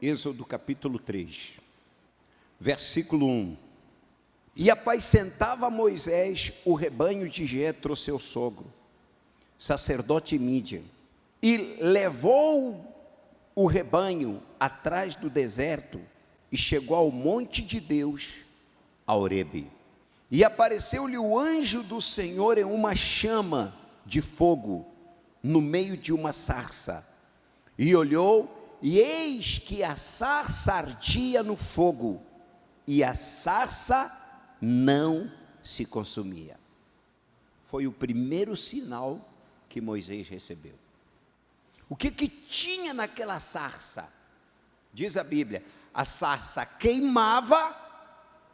Êxodo capítulo 3, versículo 1. E apacentava Moisés o rebanho de Jetro, seu sogro, sacerdote Mídian, e levou o rebanho atrás do deserto e chegou ao monte de Deus, a Horebe. E apareceu-lhe o anjo do Senhor em uma chama de fogo, no meio de uma sarça. E olhou, e eis que a sarça ardia no fogo, e a sarça não se consumia. Foi o primeiro sinal que Moisés recebeu. O que tinha naquela sarça? Diz a Bíblia, a sarça queimava,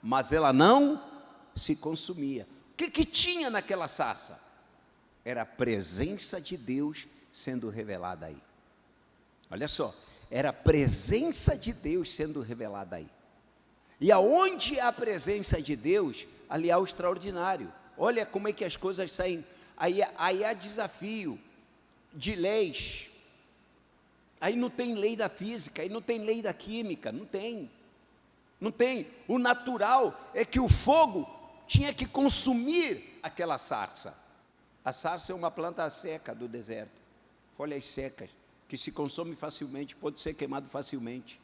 mas ela não se consumia. O que tinha naquela sarça? Era a presença de Deus sendo revelada aí. Olha só, era a presença de Deus sendo revelada aí. E aonde há a presença de Deus, ali há o extraordinário. Olha como é que as coisas saem. Aí há desafio de leis. Aí não tem lei da física, aí não tem lei da química, não tem. Não tem. O natural é que o fogo tinha que consumir aquela sarça. A sarça é uma planta seca do deserto, folhas secas, que se consome facilmente, pode ser queimado facilmente.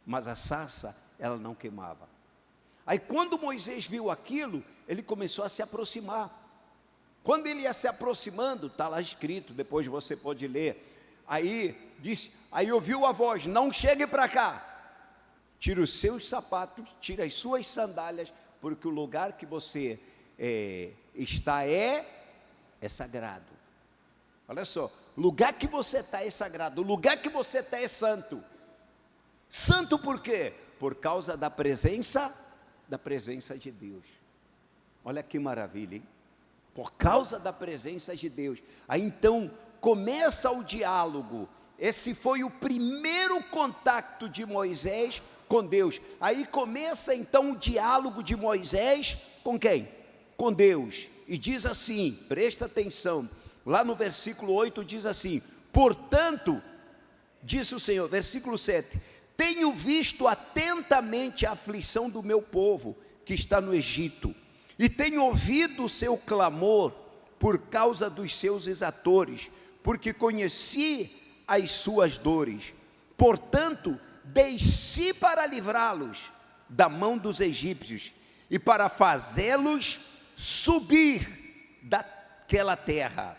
Mas a sarça, ela não queimava. Aí quando Moisés viu aquilo, ele começou a se aproximar. Quando ele ia se aproximando, está lá escrito, depois você pode ler. Aí ouviu a voz, não chegue para cá. Tira os seus sapatos, tira as suas sandálias, porque o lugar que você está é sagrado. Olha só, o lugar que você está é sagrado, o lugar que você está é santo. Santo por quê? Por causa da presença de Deus. Olha que maravilha, hein? Por causa da presença de Deus. Aí então começa o diálogo. Esse foi o primeiro contato de Moisés com Deus. Aí começa então o diálogo de Moisés com quem? Com Deus. E diz assim, presta atenção, lá no versículo 8 diz assim: portanto, disse o Senhor, versículo 7, tenho visto atentamente a aflição do meu povo que está no Egito, e tenho ouvido o seu clamor por causa dos seus exatores, porque conheci as suas dores. Portanto, desci para livrá-los da mão dos egípcios e para fazê-los subir daquela terra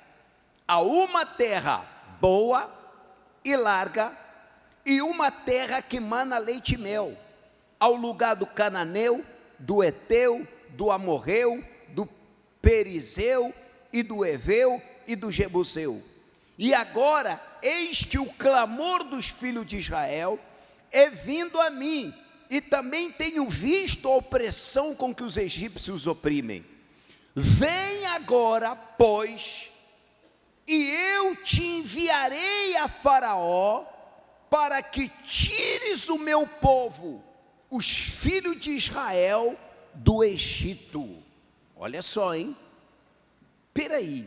a uma terra boa e larga, e uma terra que mana leite e mel, ao lugar do cananeu, do eteu, do amorreu, do perizeu e do eveu e do jebuseu. E agora, eis que o clamor dos filhos de Israel é vindo a mim, e também tenho visto a opressão com que os egípcios oprimem. Vem agora, pois, e eu te enviarei a Faraó, para que tires o meu povo, os filhos de Israel, do Egito. Olha só, hein? Peraí,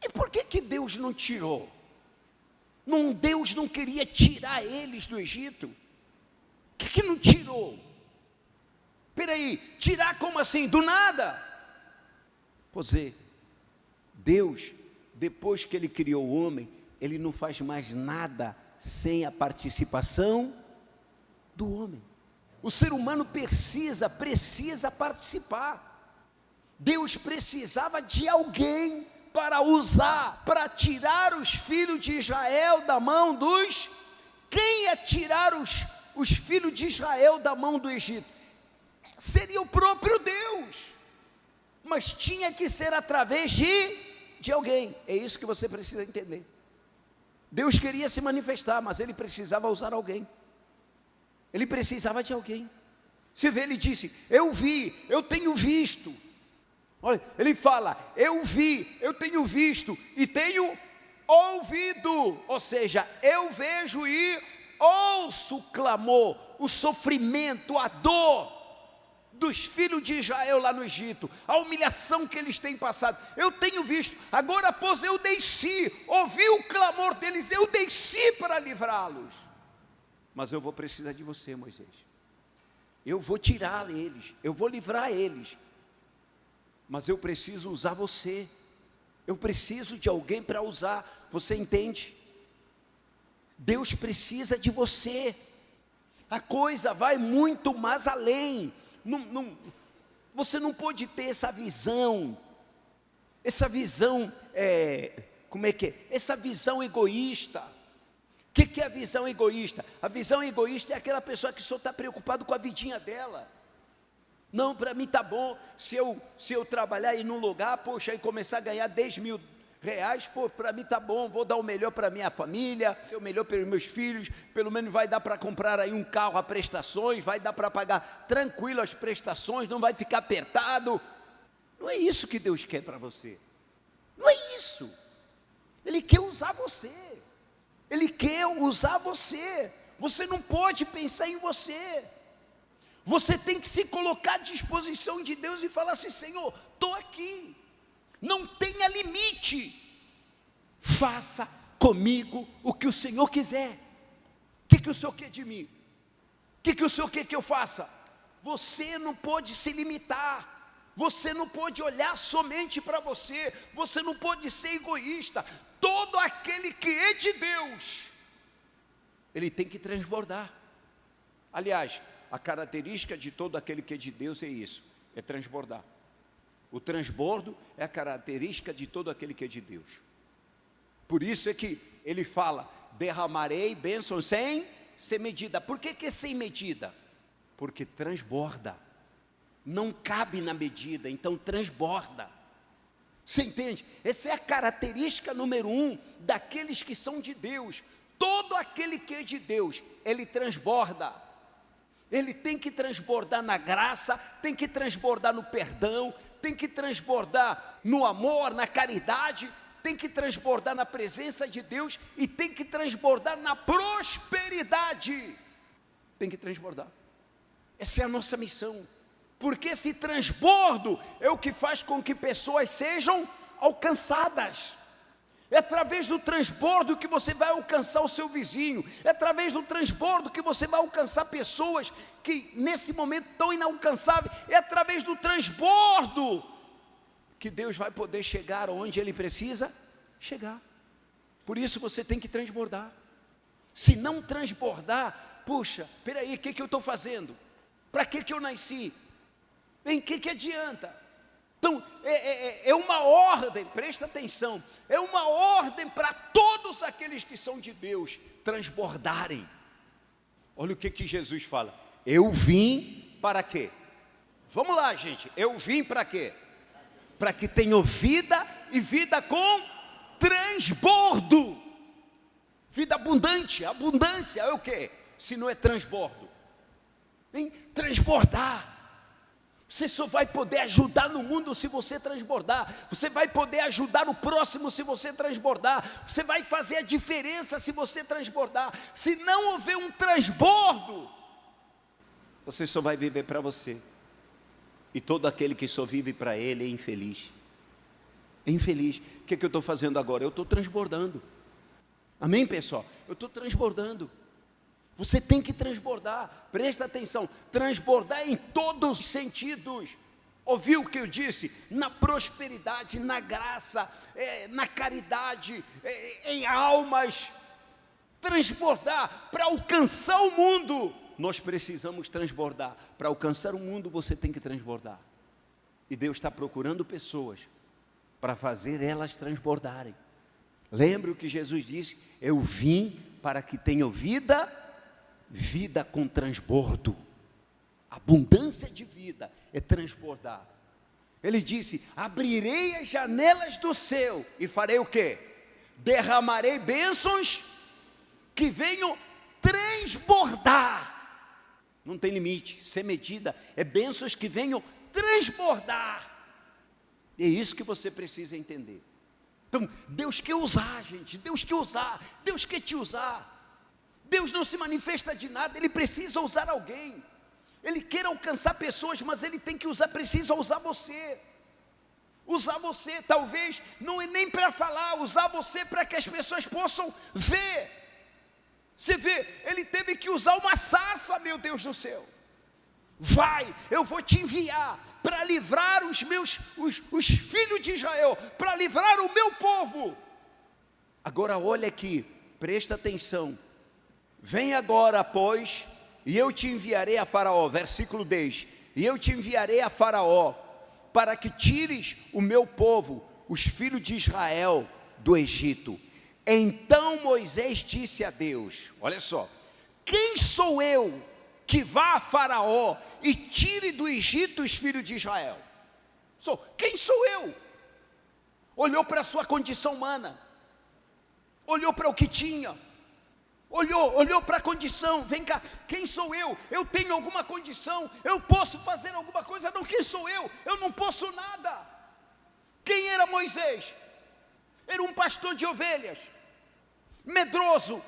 e por que Deus não tirou? Deus não queria tirar eles do Egito? Por que não tirou? Peraí, tirar como assim? Do nada? Pois é, Deus, depois que Ele criou o homem, Ele não faz mais nada sem a participação do homem. O ser humano precisa participar. Deus precisava de alguém para usar, para tirar os filhos de Israel da mão dos... Quem ia tirar os filhos de Israel da mão do Egito? Seria o próprio Deus. Mas tinha que ser através de alguém. É isso que você precisa entender. Deus queria se manifestar, mas Ele precisava usar alguém. Ele precisava de alguém. Você vê, Ele disse, eu vi, eu tenho visto. Olha, Ele fala, eu vi, eu tenho visto e tenho ouvido. Ou seja, eu vejo e ouço o clamor, o sofrimento, a dor dos filhos de Israel lá no Egito, a humilhação que eles têm passado. Eu tenho visto. Agora, pois, eu desci, ouvi o clamor deles, eu desci para livrá-los. mas eu vou precisar de você, Moisés. Eu vou tirar eles, eu vou livrar eles, mas eu preciso usar você. Eu preciso de alguém para usar, você entende? Deus precisa de você. A coisa vai muito mais além. Você não pode ter essa visão, essa visão egoísta. O que é a visão egoísta? A visão egoísta é aquela pessoa que só está preocupado com a vidinha dela. Não, para mim está bom, se eu trabalhar em um lugar, poxa, e começar a ganhar 10 mil reais, pô, para mim está bom, vou dar o melhor para minha família, o melhor para os meus filhos, pelo menos vai dar para comprar aí um carro a prestações, vai dar para pagar tranquilo as prestações, não vai ficar apertado. Não é isso que Deus quer para você, não é isso. Ele quer usar você, Ele quer usar você. Você não pode pensar em você. Você tem que se colocar à disposição de Deus e falar assim: Senhor, estou aqui, não tenha limite, faça comigo o que o Senhor quiser. O que o Senhor quer de mim? O que o Senhor quer que eu faça? Você não pode se limitar, você não pode olhar somente para você, você não pode ser egoísta. Todo aquele que é de Deus, ele tem que transbordar. Aliás, a característica de todo aquele que é de Deus é isso, é transbordar. O transbordo é a característica de todo aquele que é de Deus. Por isso é que ele fala: derramarei bênçãos sem medida. Por que sem medida? Porque transborda. Não cabe na medida, então transborda. Você entende? Essa é a característica número 1 daqueles que são de Deus. Todo aquele que é de Deus, ele transborda. Ele tem que transbordar na graça, tem que transbordar no perdão, tem que transbordar no amor, na caridade, tem que transbordar na presença de Deus e tem que transbordar na prosperidade. Tem que transbordar. Essa é a nossa missão. Porque esse transbordo é o que faz com que pessoas sejam alcançadas. É através do transbordo que você vai alcançar o seu vizinho. É através do transbordo que você vai alcançar pessoas que nesse momento estão inalcançáveis. É através do transbordo que Deus vai poder chegar onde Ele precisa chegar. Por isso você tem que transbordar. Se não transbordar, puxa, peraí, o que eu estou fazendo? Para que eu nasci? Em que adianta? Então, é uma ordem, presta atenção, é uma ordem para todos aqueles que são de Deus transbordarem. Olha o que Jesus fala: eu vim para quê? Vamos lá, gente, eu vim para quê? Para que tenham vida e vida com transbordo. Vida abundante, abundância é o quê? Se não é transbordo, hein? Transbordar. Você só vai poder ajudar no mundo se você transbordar. Você vai poder ajudar o próximo se você transbordar. Você vai fazer a diferença se você transbordar. Se não houver um transbordo, você só vai viver para você. E todo aquele que só vive para ele é infeliz. É infeliz. O que eu estou fazendo agora? Eu estou transbordando. Amém, pessoal? Eu estou transbordando. Você tem que transbordar, presta atenção, transbordar em todos os sentidos. Ouviu o que eu disse? Na prosperidade, na graça, na caridade, em almas. Transbordar para alcançar o mundo. Nós precisamos transbordar. Para alcançar o mundo você tem que transbordar. E Deus está procurando pessoas para fazer elas transbordarem. Lembra o que Jesus disse? Eu vim para que tenham vida com transbordo. Abundância de vida é transbordar. Ele disse: abrirei as janelas do céu e farei o quê? Derramarei bênçãos que venham transbordar. Não tem limite, sem medida, é bênçãos que venham transbordar. É isso que você precisa entender. Então, Deus quer usar, gente, Deus quer usar, Deus quer te usar. Deus não se manifesta de nada, Ele precisa usar alguém. Ele quer alcançar pessoas, mas Ele tem que usar, precisa usar você. Usar você, talvez, não é nem para falar, usar você para que as pessoas possam ver. Você vê, ele teve que usar uma sarça, meu Deus do céu. Vai, eu vou te enviar para livrar os filhos de Israel, para livrar o meu povo. Agora olha aqui, presta atenção. Vem agora, pois, e eu te enviarei a Faraó, versículo 10. E eu te enviarei a Faraó, para que tires o meu povo, os filhos de Israel, do Egito. Então Moisés disse a Deus, olha só, quem sou eu que vá a Faraó e tire do Egito os filhos de Israel? Quem sou eu? Olhou para a sua condição humana, olhou para o que tinha, olhou para a condição. Vem cá, quem sou eu? Eu tenho alguma condição? Eu posso fazer alguma coisa? Não, quem sou eu? Eu não posso nada. Quem era Moisés? Era um pastor de ovelhas, medroso,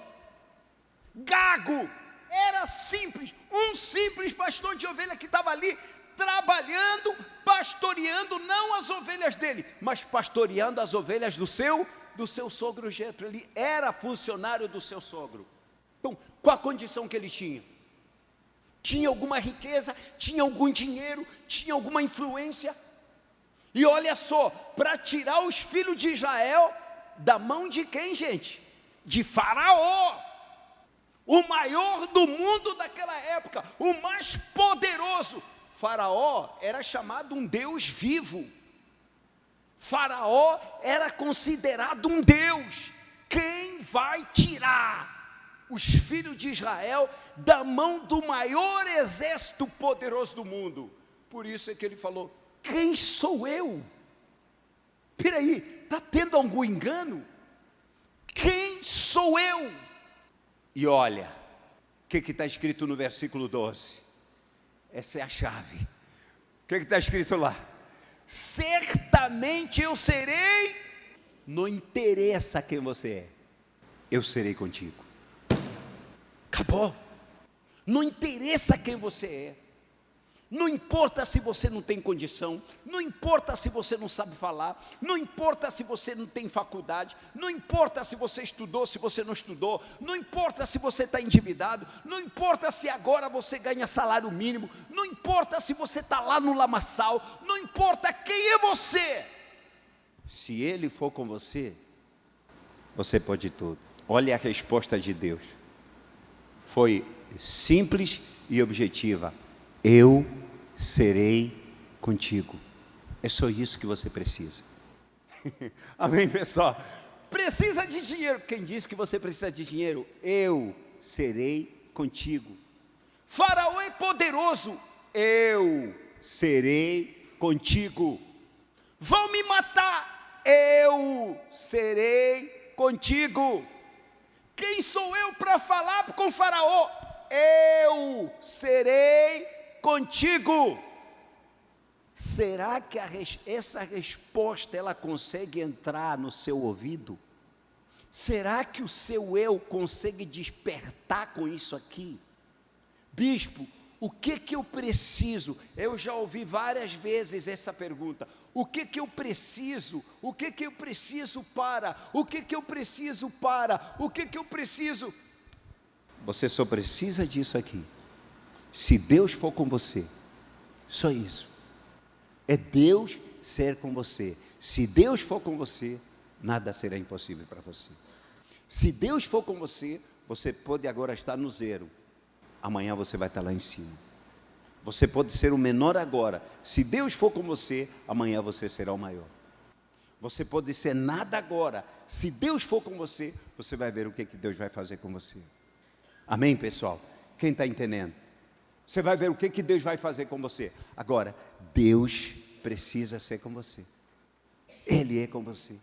gago, era simples, um simples pastor de ovelha que estava ali trabalhando, pastoreando não as ovelhas dele, mas pastoreando as ovelhas do seu sogro Jetro. Ele era funcionário do seu sogro. Então, qual a condição que ele tinha? Tinha alguma riqueza, tinha algum dinheiro, tinha alguma influência. E olha só, para tirar os filhos de Israel da mão de quem, gente? De Faraó, o maior do mundo daquela época, o mais poderoso. Faraó era chamado um Deus vivo. Faraó era considerado um Deus. Quem vai tirar os filhos de Israel da mão do maior exército poderoso do mundo? Por isso é que ele falou, quem sou eu? Peraí, está tendo algum engano? Quem sou eu? E olha, o que está escrito no versículo 12? Essa é a chave. O que está escrito lá? Certamente eu serei, não interessa quem você é, eu serei contigo. Acabou. Não interessa quem você é. Não importa se você não tem condição, não importa se você não sabe falar, não importa se você não tem faculdade, não importa se você estudou, se você não estudou, não importa se você está endividado, não importa se agora você ganha salário mínimo, não importa se você está lá no lamaçal, não importa quem é você. Se Ele for com você, você pode tudo. Olha a resposta de Deus. Foi simples e objetiva. Eu serei contigo. É só isso que você precisa. Amém, pessoal? Precisa de dinheiro. Quem disse que você precisa de dinheiro? Eu serei contigo. Faraó é poderoso. Eu serei contigo. Vão me matar. Eu serei contigo. Quem sou eu para falar com Faraó? Eu serei contigo. Será que essa resposta ela consegue entrar no seu ouvido? Será que o seu eu consegue despertar com isso aqui? Bispo, o que eu preciso? Eu já ouvi várias vezes essa pergunta. O que eu preciso? O que eu preciso para? O que eu preciso para? O que eu preciso? Você só precisa disso aqui. Se Deus for com você, só isso. É Deus ser com você. Se Deus for com você, nada será impossível para você. Se Deus for com você, você pode agora estar no zero. Amanhã você vai estar lá em cima. Você pode ser o menor agora. Se Deus for com você, amanhã você será o maior. Você pode ser nada agora. Se Deus for com você, você vai ver o que Deus vai fazer com você. Amém, pessoal? Quem está entendendo? Você vai ver o que Deus vai fazer com você. Agora, Deus precisa ser com você. Ele é com você.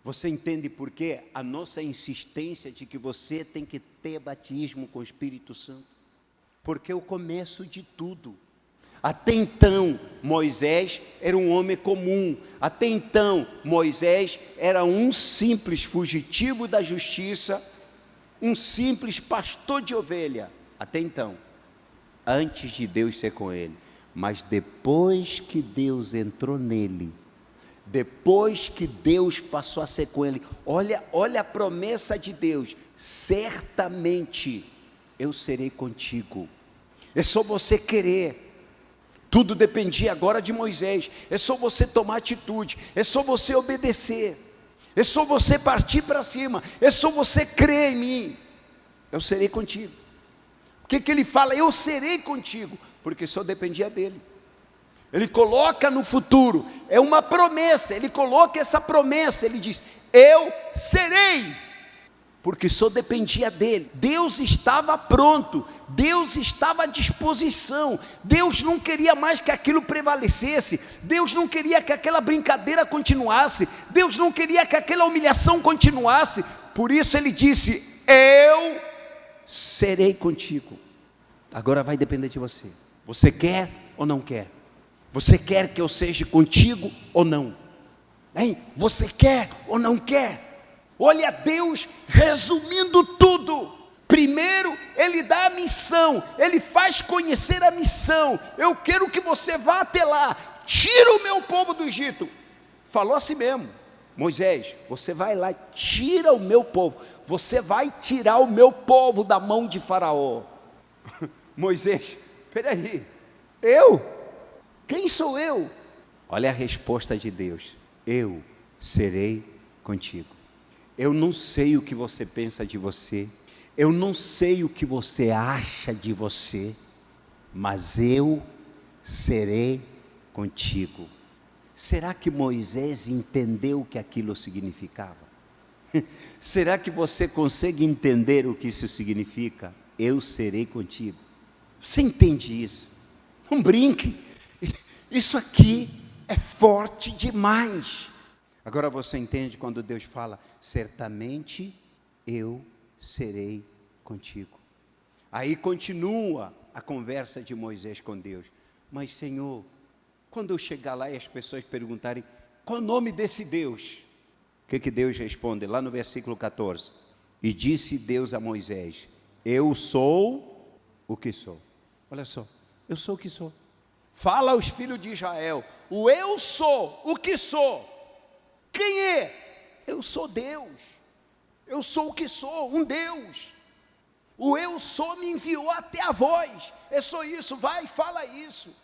Você entende por que a nossa insistência de que você tem que ter batismo com o Espírito Santo? Porque é o começo de tudo. Até então, Moisés era um homem comum. Até então, Moisés era um simples fugitivo da justiça, um simples pastor de ovelha. Até então, antes de Deus ser com ele. Mas depois que Deus entrou nele, depois que Deus passou a ser com ele, olha a promessa de Deus: certamente eu serei contigo. É só você querer. Tudo dependia agora de Moisés. É só você tomar atitude, é só você obedecer, é só você partir para cima, é só você crer em mim. Eu serei contigo. O que ele fala? Eu serei contigo, porque só dependia dele. Ele coloca no futuro, é uma promessa, ele coloca essa promessa, ele diz, eu serei, porque só dependia dele. Deus estava pronto, Deus estava à disposição, Deus não queria mais que aquilo prevalecesse, Deus não queria que aquela brincadeira continuasse, Deus não queria que aquela humilhação continuasse, por isso ele disse, eu serei contigo. Agora vai depender de você. Você quer ou não quer? Você quer que eu seja contigo ou não? Hein? Você quer ou não quer? Olha Deus resumindo tudo. Primeiro ele dá a missão, ele faz conhecer a missão. Eu quero que você vá até lá, tira o meu povo do Egito. Falou assim mesmo, Moisés, você vai lá, tira o meu povo. Você vai tirar o meu povo da mão de Faraó. Moisés, peraí, eu? Quem sou eu? Olha a resposta de Deus, eu serei contigo. Eu não sei o que você pensa de você, eu não sei o que você acha de você, mas eu serei contigo. Será que Moisés entendeu o que aquilo significava? Será que você consegue entender o que isso significa? Eu serei contigo. Você entende isso? Não brinque. Isso aqui é forte demais. Agora você entende quando Deus fala, certamente eu serei contigo. Aí continua a conversa de Moisés com Deus. Mas Senhor, quando eu chegar lá e as pessoas perguntarem, qual é o nome desse Deus? O que Deus responde? Lá no versículo 14. E disse Deus a Moisés, eu sou o que sou. Olha só, eu sou o que sou. Fala aos filhos de Israel, o eu sou, o que sou. Quem é? Eu sou Deus. Eu sou o que sou, um Deus. O eu sou me enviou até a vós. É só isso, vai, fala isso.